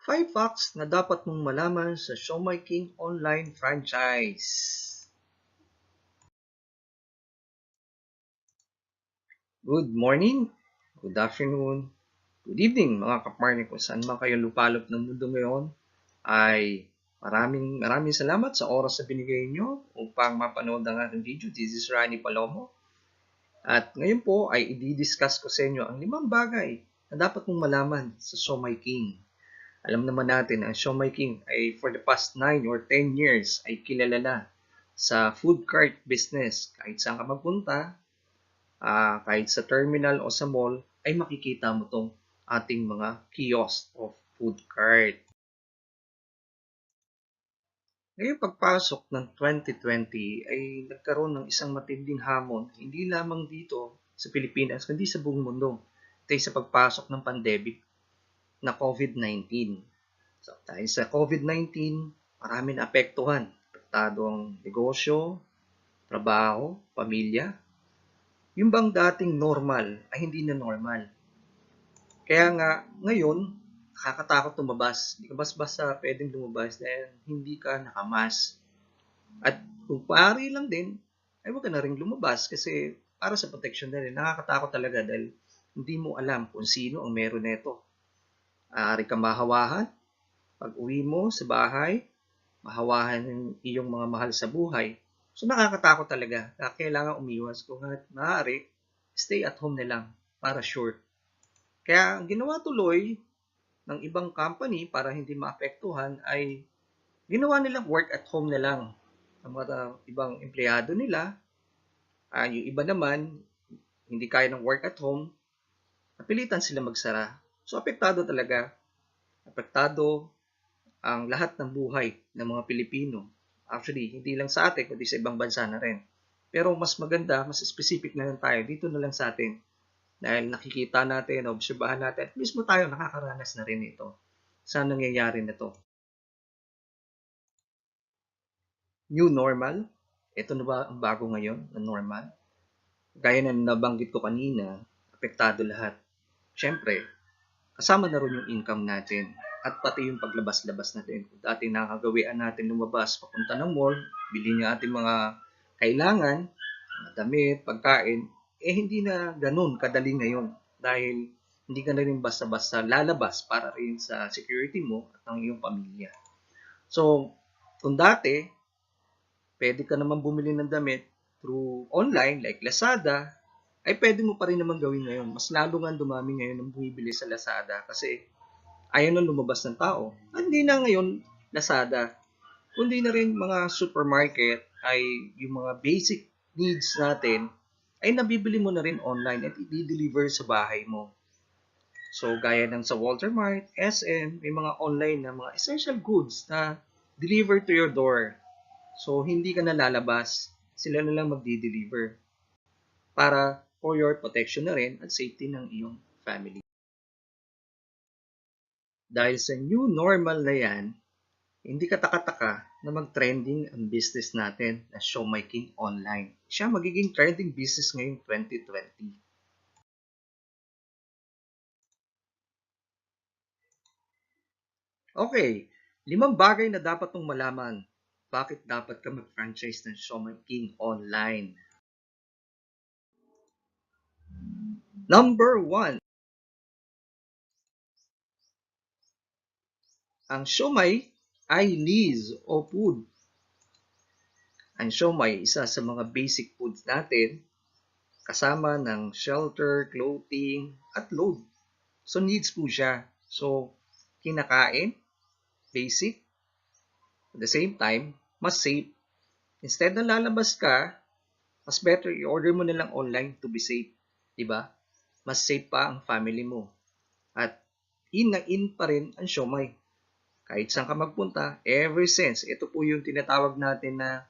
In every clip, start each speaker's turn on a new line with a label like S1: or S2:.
S1: 5 facts na dapat mong malaman sa Siomai King online franchise. Good morning, good afternoon, good evening mga kapartner ko. Saan man kayo lupalop ng mundo ngayon ay maraming salamat sa oras na binigay nyo upang mapanood ang aking video. This is Rani Palomo. At ngayon po ay i-discuss ko sa inyo ang 5 bagay na dapat mong malaman sa Siomai King. Alam naman natin ang Siomai King ay for the past 9 or 10 years ay kilala na sa food cart business. Kahit saan ka magpunta, kahit sa terminal o sa mall, ay makikita mo tong ating mga kiosk of food cart. Ngayong pagpasok ng 2020 ay nagkaroon ng isang matinding hamon, hindi lamang dito sa Pilipinas, kundi sa buong mundo. Ito ay sa pagpasok ng pandemic na COVID-19. So, dahil sa COVID-19, marami na apektuhan. Apektado ang negosyo, trabaho, pamilya. Yung bang dating normal ay hindi na normal. Kaya nga, ngayon, nakakatakot lumabas. Hindi ka basta pwedeng lumabas dahil hindi ka nakamas. At kung pari lang din, ay huwag ka na rin lumabas kasi para sa protection na rin. Nakakatakot talaga dahil hindi mo alam kung sino ang meron nito. Ari ka mahawahan. Pag uwi mo sa bahay, mahawahan ng iyong mga mahal sa buhay. So nakakatakot talaga. Kailangan umiwas. Kung maaari, stay at home na lang para sure. Kaya ang ginawa tuloy ng ibang company para hindi maapektuhan ay ginawa nilang work at home na lang. Ang mga ibang empleyado nila, yung iba naman, hindi kaya ng work at home, napilitan sila magsara. So apektado talaga. Apektado ang lahat ng buhay ng mga Pilipino. Actually, hindi lang sa atin, kundi sa ibang bansa na rin. Pero mas maganda, mas specific na lang tayo. Dito na lang sa atin. Dahil nakikita natin, obserbahan natin, at mismo tayo nakakaranas na rin ito. Saan nangyayari na to? New normal? Ito na ba ang bago ngayon na normal? Gaya na nabanggit ko kanina, apektado lahat. Siyempre, kasama na rin yung income natin at pati yung paglabas-labas natin. Kung dati nakagawian natin lumabas papunta ng mall, bilhin yung ating mga kailangan, mga damit, pagkain, hindi na ganun kadali ngayon dahil hindi ka na rin basta-basta lalabas para rin sa security mo at ang iyong pamilya. So, kung dati, pwede ka naman bumili ng damit through online like Lazada, ay pwede mo pa rin naman gawin ngayon. Mas lalo nga dumami ngayon ang bumibili sa Lazada kasi ayaw na lumabas ng tao. At hindi na ngayon Lazada, kundi na rin mga supermarket ay yung mga basic needs natin ay nabibili mo na rin online at i-deliver sa bahay mo. So gaya ng sa Walter Mart, SM, may mga online na mga essential goods na deliver to your door. So hindi ka na lalabas, sila na lang magdi-deliver para for your protection na rin at safety ng iyong family. Dahil sa new normal na yan, hindi ka taka-taka na mag-trending ang business natin na Siomai King online. Siya magiging trending business ngayong 2020. Okay, 5 bagay na dapat mong malaman. Bakit dapat ka mag-franchise ng Siomai King online? Number 1, ang siomai ay needs o food. Ang siomai, isa sa mga basic foods natin, kasama ng shelter, clothing, at load. So needs po siya. So kinakain, basic, at the same time, mas safe. Instead na lalabas ka, mas better i-order mo na lang online to be safe. Diba? Mas safe pa ang family mo. At in na in pa rin ang siomai. Kahit saan ka magpunta, ever since, ito po yung tinatawag natin na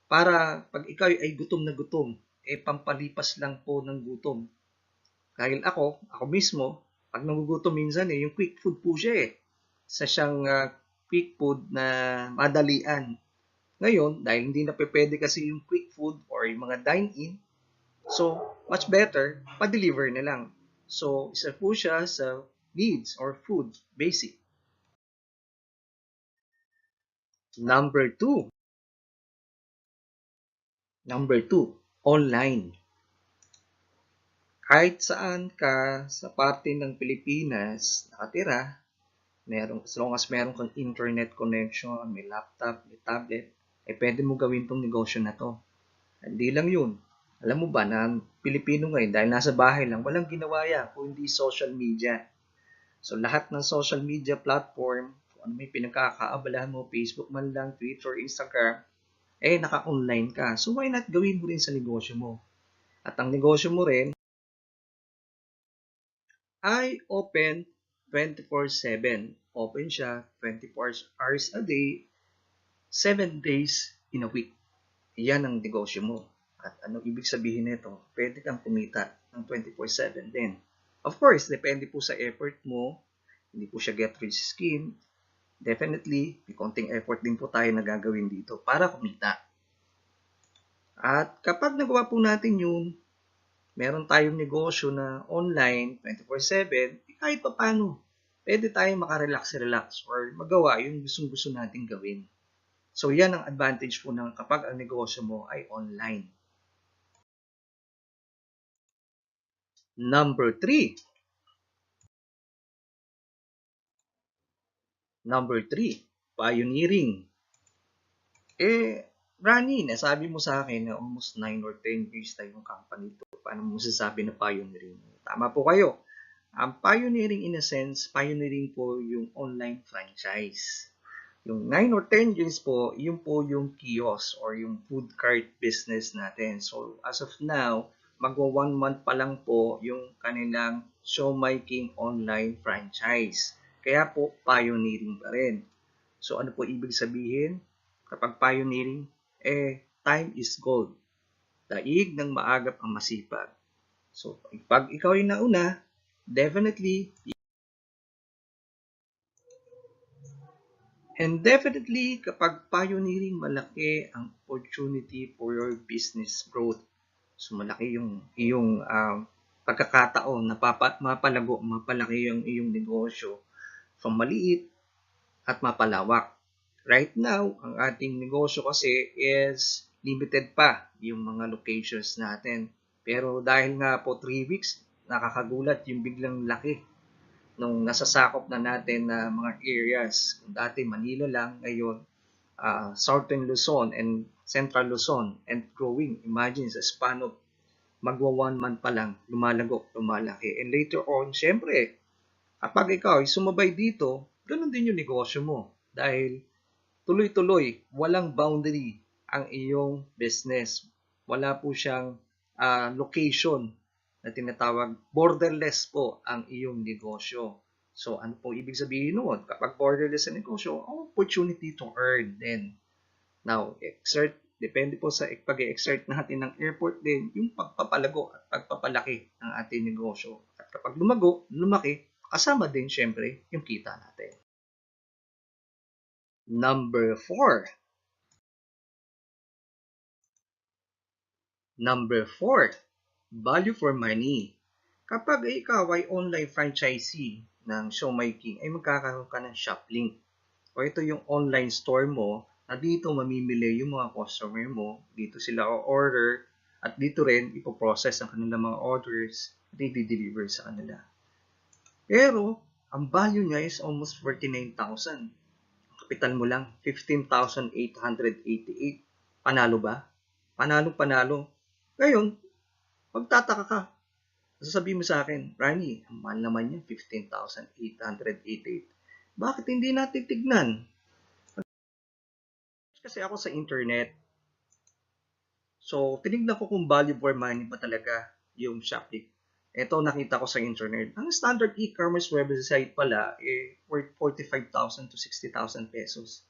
S1: para pag ikaw ay gutom na gutom, pampalipas lang po ng gutom. Dahil ako mismo, pag nagugutom minsan yung quick food po siya Sa siyang quick food na madalian. Ngayon, dahil hindi na pwede kasi yung quick food or yung mga dine-in, so much better, pa-deliver na lang. So, isa po siya sa needs or food, basic. Number two, online. Kahit saan ka sa parte ng Pilipinas nakatira, as long as meron kang internet connection, may laptop, may tablet, pwede mo gawin tong negosyo na to. Hindi lang yun. Alam mo ba na Pilipino ngayon, dahil nasa bahay lang, walang ginawa yan kung hindi social media. So, lahat ng social media platform, kung ano may pinagkakaabalahan mo, Facebook man lang, Twitter, Instagram, naka-online ka. So, why not gawin mo rin sa negosyo mo? At ang negosyo mo rin ay open 24/7. Open siya 24 hours a day, 7 days in a week. Yan ang negosyo mo. At anong ibig sabihin nito? Pwede kang kumita ng 24/7 din. Of course, depende po sa effort mo. Hindi po siya get rich scheme. Definitely, may konting effort din po tayo na gagawin dito para kumita. At kapag nagawa po natin yun, meron tayong negosyo na online 24/7, kahit pa paano, pwede tayong makarelax-relax or magawa yung gustong-gusto nating gawin. So, yan ang advantage po ng kapag ang negosyo mo ay online. Number 3. Pioneering. Rani, nasabi mo sa akin na almost 9 or 10 years na yung company to. Paano mo masasabi na pioneering? Tama po kayo. Ang pioneering in a sense, pioneering po yung online franchise. Yung 9 or 10 years po, yun po yung kiosk or yung food cart business natin. So, as of now, magwa 1 month pa lang po yung kanilang Siomai King online franchise. Kaya po, pioneering pa rin. So, ano po ibig sabihin? Kapag pioneering, time is gold. Daig ng maagap ang masipag. So, pag ikaw yung nauna, definitely, kapag pioneering, malaki ang opportunity for your business growth. So, malaki yung iyong pagkakataon na mapalaki yung iyong negosyo from maliit at mapalawak. Right now, ang ating negosyo kasi is limited pa yung mga locations natin. Pero dahil nga po 3 weeks, nakakagulat yung biglang laki nung nasasakop na natin na mga areas. Kung dati Manila lang, ngayon Southern Luzon and Central Luzon and growing. Imagine sa span of magwa 1 month pa lang, lumalaki. And later on, syempre, kapag ikaw ay sumabay dito, ganun din yung negosyo mo. Dahil tuloy-tuloy, walang boundary ang iyong business. Wala po siyang location na tinatawag, borderless po ang iyong negosyo. So, ano po ibig sabihin noon? Kapag borderless ang negosyo, opportunity to earn din. Now, depende po sa pag-exert natin ng effort din, yung pagpapalago at pagpapalaki ng ating negosyo. At kapag lumaki, kasama din syempre yung kita natin. Number 4. Value for money. Kapag ikaw ay online franchisee ng Siomai King, ay magkakaroon ka ng shop link. O ito yung online store mo na dito mamimili yung mga customer mo, dito sila o-order, at dito rin ipoprocess ang kanilang mga orders at i-deliver sa kanila. Pero, ang value niya is almost 49,000. Kapital mo lang, 15,888. Panalo ba? Panalo. Ngayon, magtataka ka. Sasabihin mo sa akin, Rani, ang mahal naman yan, 15,888. Bakit hindi natin tignan? Kasi ako sa internet, so tinignan ko kung value for money ba talaga yung Shopee. Ito nakita ko sa internet. Ang standard e-commerce website pala worth 45,000 to 60,000 pesos.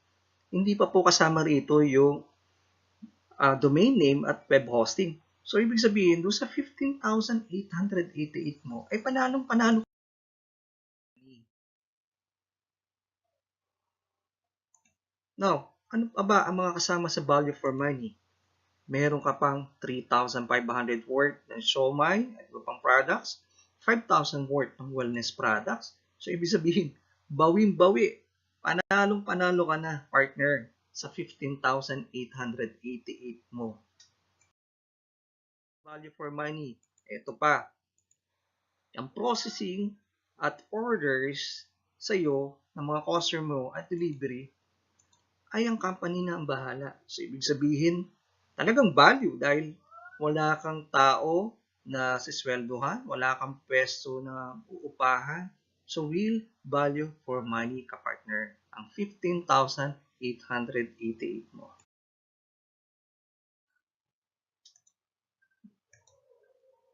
S1: Hindi pa po kasama rito yung domain name at web hosting. So, ibig sabihin, doon sa 15,888 mo, ay panalong-panalo. Now, ano pa ba ang mga kasama sa value for money? Meron ka pang 3,500 worth ng Siomai at iba pang products, 5,000 worth ng wellness products. So, ibig sabihin, bawing-bawi. Panalong-panalo ka na, partner, sa 15,888 mo. Value for money. Ito pa, ang processing at orders sa iyo ng mga customer mo at delivery ay ang company na ang bahala. So, ibig sabihin, talagang value dahil wala kang tao na sisweldohan, wala kang pwesto na uupahan. So, real value for money ka-partner ang 15,888 mo.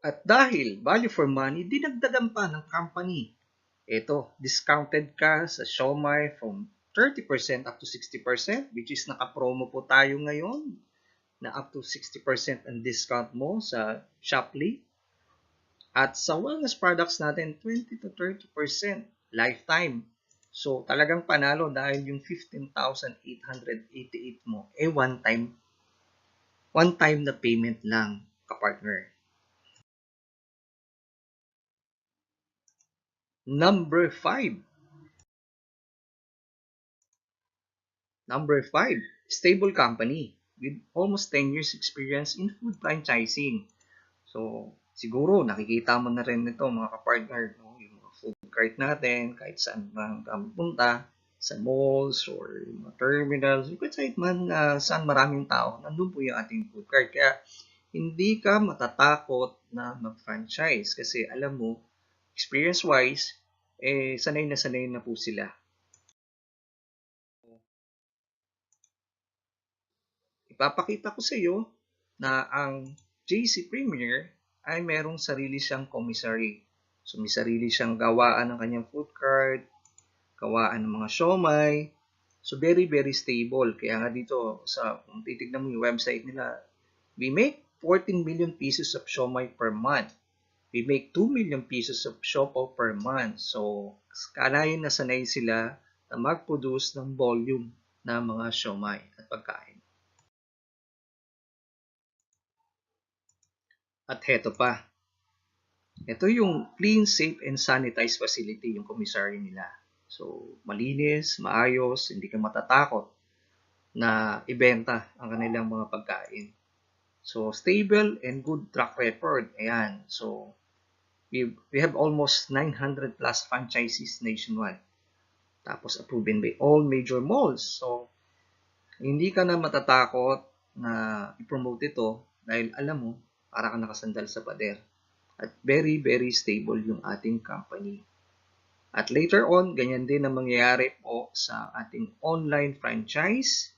S1: At dahil value for money, dinagdagan pa ng company. Ito, discounted ka sa siomai from 30% up to 60%, which is naka-promo po tayo ngayon na up to 60% ang discount mo sa Shopee. At sa wellness products natin, 20 to 30% lifetime. So talagang panalo dahil yung 15,888 mo one time na payment lang ka-partner. Number 5. Stable company with almost 10 years experience in food franchising. So, siguro nakikita mo na rin ito mga kapartner, no? Yung mga food cart natin, kahit saan man punta, sa malls or yung mga terminals, kahit man saan maraming tao, nandun po yung ating food cart. Kaya, hindi ka matatakot na mag-franchise kasi alam mo, experience-wise, sanay na po sila. Ipapakita ko sa iyo na ang JC Premier ay merong sarili siyang commissary. So may sarili siyang gawaan ng kanyang food cart, gawaan ng mga siomai. So very stable. Kaya nga dito kung titignan mo yung website nila, we make 14 million pieces of siomai per month. We make 2 million pieces of siopaw per month. So kanayon na sanay sila na mag-produce ng volume ng mga siomai at pagkain. At heto pa. Ito yung clean, safe, and sanitized facility, yung commissary nila. So, malinis, maayos, hindi ka matatakot na ibenta ang kanilang mga pagkain. So, stable and good track record. Ayan. So, we have almost 900 plus franchises nationwide. Tapos, approved by all major malls. So, hindi ka na matatakot na i-promote ito dahil alam mo, para ka nakasandal sa pader. At very stable yung ating company. At later on, ganyan din ang mangyayari po sa ating online franchise.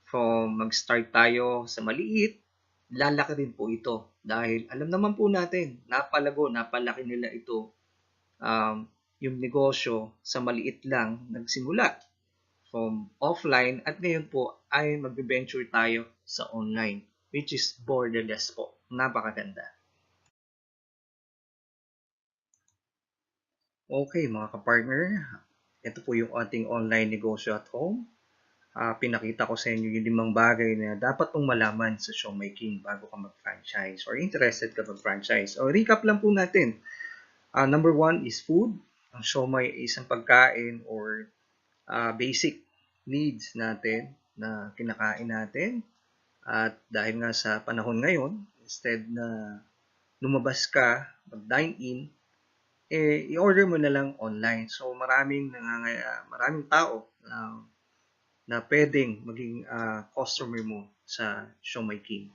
S1: From mag-start tayo sa maliit, lalaki rin po ito. Dahil alam naman po natin, napalaki nila ito. Yung negosyo sa maliit lang nagsimula from offline at ngayon po ay mag-venture tayo sa online, which is borderless po. Napakaganda. Okay mga kapartner, ito po yung ating online negosyo at home. Pinakita ko sa inyo yung 5 bagay na dapat mong malaman sa Siomai King bago ka mag-franchise or interested ka mag-franchise. O recap lang po natin. Number 1 is food. Ang siomai is isang pagkain or basic needs natin na kinakain natin. At dahil nga sa panahon ngayon, instead na lumabas ka, mag-dine in, i-order mo na lang online. So maraming tao na pwedeng maging customer mo sa Siomai King.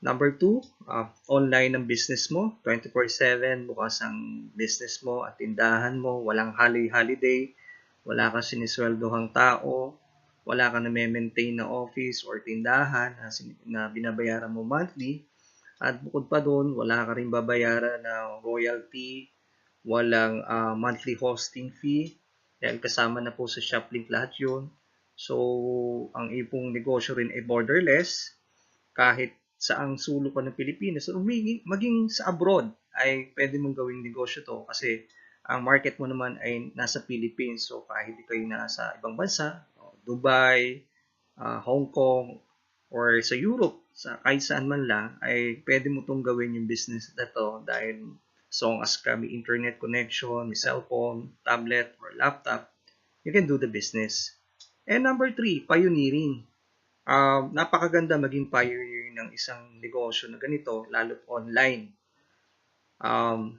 S1: Number 2, online ang business mo. 24/7 bukas ang business mo at tindahan mo. Walang holiday, wala kang sinisweldohang tao, wala kang na-maintain na office or tindahan na binabayaran mo monthly. At bukod pa doon, wala ka rin babayaran na royalty, walang monthly hosting fee, dahil kasama na po sa Shoplink lahat yun. So, ang ipong negosyo rin ay borderless, kahit saang sulok ka ng Pilipinas, o maging sa abroad, ay pwede mong gawing negosyo to kasi ang market mo naman ay nasa Philippines. So, kahit kayo nasa ibang bansa, Dubai, Hong Kong, or sa Europe, kahit saan man lang, ay pwede mo itong gawin yung business na to dahil as long as ka may internet connection, may cellphone, tablet, or laptop, you can do the business. And number 3, pioneering. Napakaganda maging pioneer ng isang negosyo na ganito, lalo't online. Ang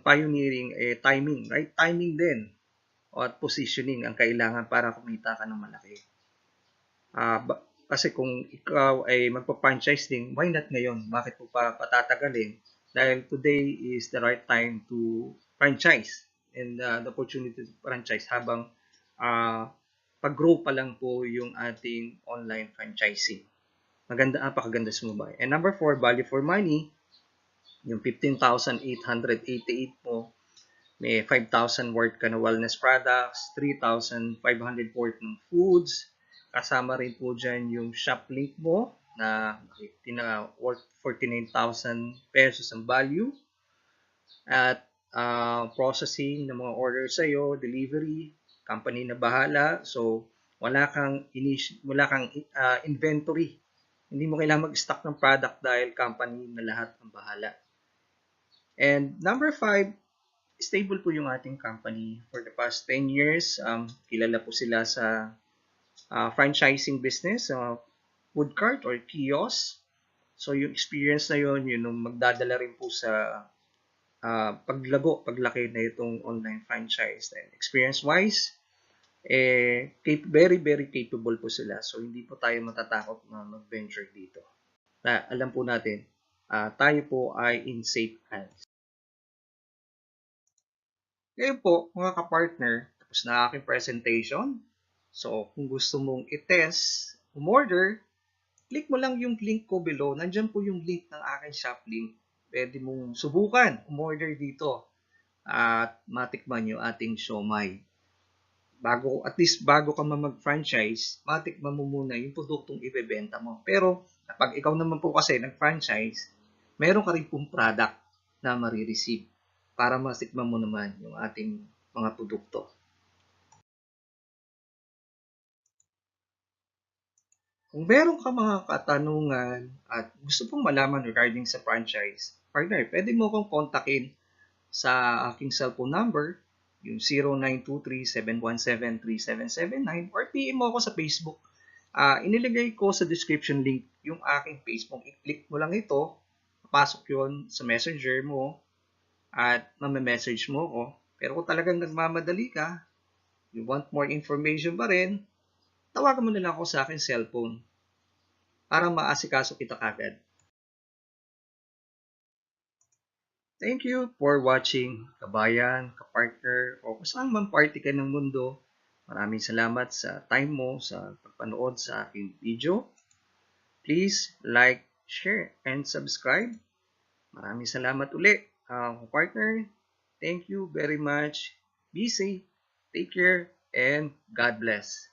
S1: pioneering timing, right? Timing din at positioning ang kailangan para kumita ka ng malaki. Kasi kung ikaw ay magpa-franchise din, why not ngayon? Bakit mo pa patatagalin? Dahil today is the right time to franchise and the opportunity to franchise habang pag-grow pa lang po yung ating online franchising. Napakaganda sumubay. And number 4, value for money. Yung 15,888 mo, may 5,000 worth ka na wellness products, 3,500 worth ng foods. Kasama rin po dyan yung shop link mo na worth 49,000 pesos ang value. At processing ng mga order sa'yo, delivery, company na bahala. So, wala kang inventory. Hindi mo kailangan mag-stock ng product dahil company na lahat ang bahala. And number 5, stable po yung ating company for the past 10 years. Kilala po sila sa franchising business, food cart or kiosk. So yung experience na yun yung magdadala rin po sa paglaki na itong online franchise. And experience-wise, very, very capable po sila. So hindi po tayo matatakot na mag-venture dito. Alam po natin, tayo po ay in safe hands. Ngayon po, mga kapartner, tapos na aking presentation. So, kung gusto mong i-test, umorder, click mo lang yung link ko below. Nandyan po yung link ng aking shop link. Pwede mong subukan, umorder dito. At matikman yung ating siomai. At least bago ka mag-franchise, matikman mo muna yung produktong ibebenta mo. Pero, kapag ikaw naman po kasi nag-franchise, meron ka rin pong product na marireceive para matikman mo naman yung ating mga produkto. Kung meron ka mga katanungan at gusto pong malaman regarding sa franchise, partner, pwede mo akong kontakin sa aking cellphone number, yung 0923-717-3779 or PM mo ako sa Facebook. Inilagay ko sa description link yung aking Facebook. I-click mo lang ito, papasok yun sa messenger mo at message mo ako. Pero kung talagang nagmamadali ka, you want more information pa rin, tawagan mo na lang ako sa aking cellphone para maasikaso kita kagad. Thank you for watching, kabayan, kapartner, o kung saan man party ka ng mundo. Maraming salamat sa time mo sa pagpanood sa aking video. Please like, share, and subscribe. Maraming salamat uli, partner. Thank you very much. Be safe, take care, and God bless.